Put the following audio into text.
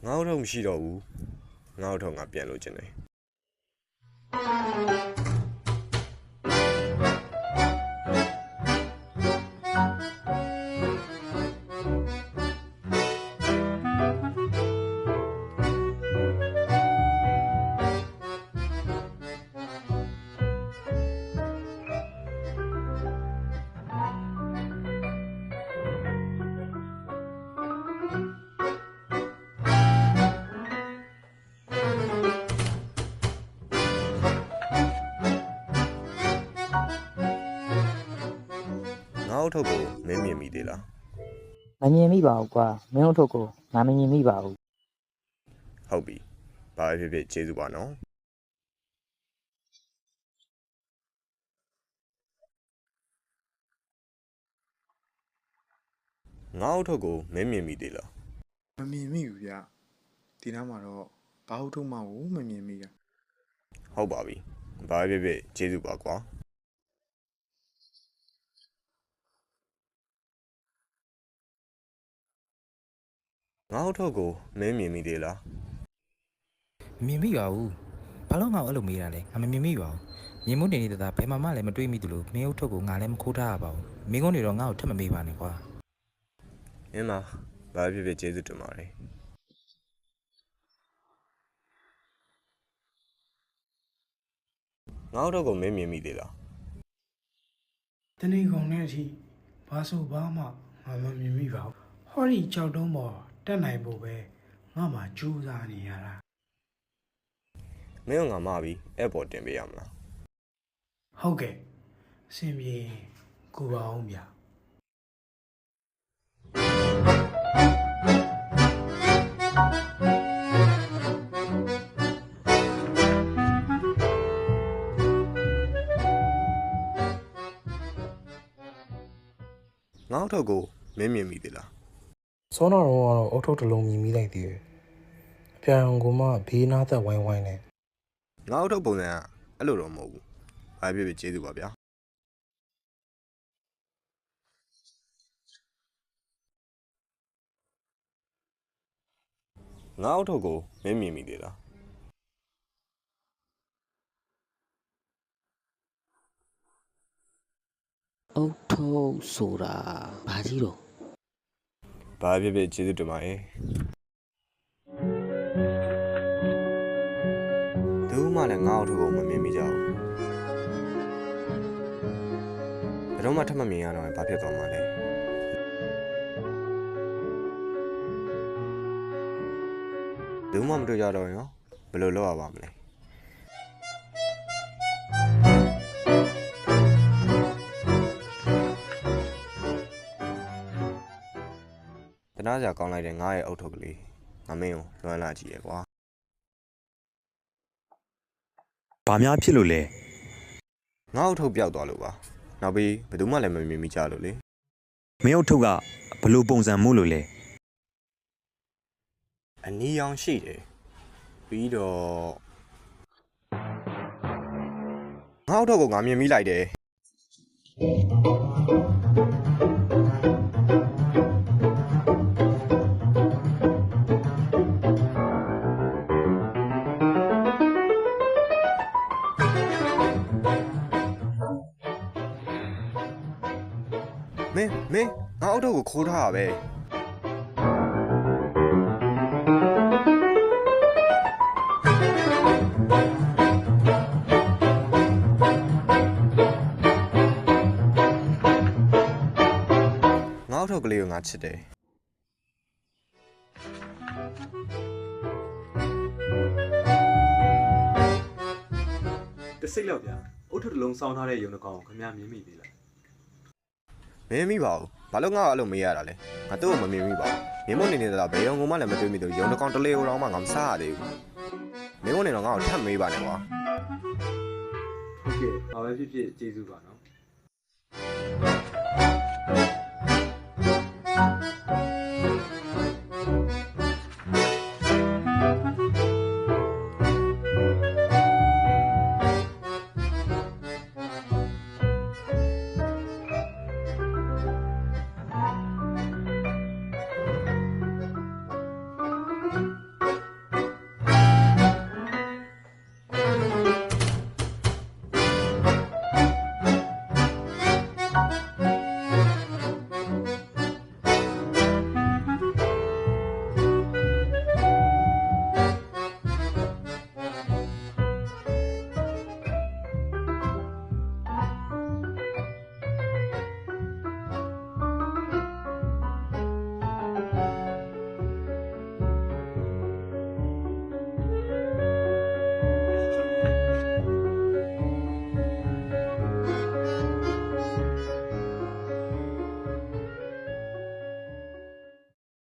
ငါ့ထုတ်မရှိတော့ဘူးငါ့ထုတ်ငါပြန်လို့ကျင်တယ်ငါ့ထုတ်ကိုမင်းမြင်မိသေးလားမမြင်မိပါဘူးကွာမင်းတို့ထုတ်ကိုငါမမြင်မိပါဘူးဟုတ်ပြီဘာပဲဖြစ်ဖြစ်ကျေးဇူးပါနော်ငါ့ထုတ်ကိုမင်းမြင်မိသေးလားမမြင်မိဘူးဗျဒီနားမှာတော့ဘာဟုတ်ထုတ်မှကိုမမြင်မိတာဟုတ်ပါပြီဘာပဲဖြစ်ဖြစ်ကျေးဇူးပါကွာငါ့ထုတ်ကိုမင်းမြင်မိသေးလားမြင်မိပါဘူးဘာလို့ငါ့အဲ့လိုမေးတာလဲငါမမြင်မိပါဘူးမြင်မှုနေနေတာဘယ်မှာမှလည်းမတွေးမိသလိုမင်းတို့ထုတ်ကိုငါလည်းမခိုးထားရပါဘူးမင်းကုန်းတွေတော့ငါ့ကိုထပ်မမေးပါနဲ့ကွာမင်းမဘာဖြစ်ဖြစ်ကျေးဇူးတင်ပါတယ်ငါ့ထုတ်ကိုမင်းမြင်မိသေးလားတနေ့ကုန်တဲ့အထိဘာဆိုဘာမှငါမမြင်မိပါဘူးဟောဒီကြောက်တုံးပေါ်တက်နိုင်ဖို့ပဲငါမှကြိုးစားနေရတာမင်းကငါမပြီးအဲ့ပေါ်တင်ပေးရမလားဟုတ်ကဲ့အဆင်ပြေကိုပါအောင်ဗျာငါ့ထုတ်ကိုမင်းမြင်မိသေးလားစောနာတော့အုတ်ထုတ်တစ်လုံးမြင်မိလိုက်သေးတယ်အပြန်ကမှဘေးနားသက်ဝိုင်းဝိုင်းနဲ့ငါ့ထုတ်ပုံစံကအဲ့လိုတော့မဟုတ်ဘူးဘာဖြစ်ဖြစ်ကျေးဇူးပါဗျာငါ့ထုတ်ကိုမင်းမြင်မိသေးလားအုတ်ထုတ်ဆိုတာဘာကြီးတော့ဘာဖြစ်ဖြစ်ကျေးဇူးတင်ပါတယ်သူမှလည်းငါ့ထုတ်ကိုမမြင်မိကြဘူးဘယ်တော့မှထပ်မမြင်ရတော့ဘာဖြစ်သွားမှာလဲသူမှမတွေ့ကြတော့ရောဘယ်လိုလုပ်ရပါမလဲတနာစရာကောင်းလိုက်တဲ့ငါ့ရဲ့အုတ်ထုတ်ကလေးငါမင်းကိုလွမ်းလာကြည့်ရကွာဘာများဖြစ်လို့လဲငါ့အုတ်ထုတ်ပျောက်သွားလို့ပါနောက်ပြီးဘယ်သူမှလည်းမမြင်မိကြလို့လေမင်းအုတ်ထုတ်ကဘလို့ပုံစံမို့လို့လဲအနီရောင်ရှိတယ်ပြီးတော့ငါ့အုတ်ထုတ်ကိုငါမြင်မိလိုက်တယ်မင်းငါ့အုတ်ထုတ်ကိုခိုးထားတာပဲငါ့အုတ်ထုတ်ကလေးကိုငါချစ်တယ်တစိတ်လောက်ဗျာအုတ်ထုတ်တစ်လုံးစောင်းထားတဲ့ယုံတစ်ကောင်ကိုခင်ဗျာမြင်မိသေးလားမင်းမိပါဘူးဘာလို့ငါ့အဲ့လိုမေးရတာလဲငါတို့ကမမြင်မိပါဘူးမင်းမနေနေသလားဘယ်ရုံကမှလည်းမတွေ့မိတော့ရုံတစ်ကောင်တလေဟိုတော့မှငါမစားရသေးဘူးမင်းမနေတော့ငါ့ကိုထပ်မေးပါနဲ့ကွာဟုတ်ကဲ့ဘာပဲဖြစ်ဖြစ်ကျေးဇူးပါနော်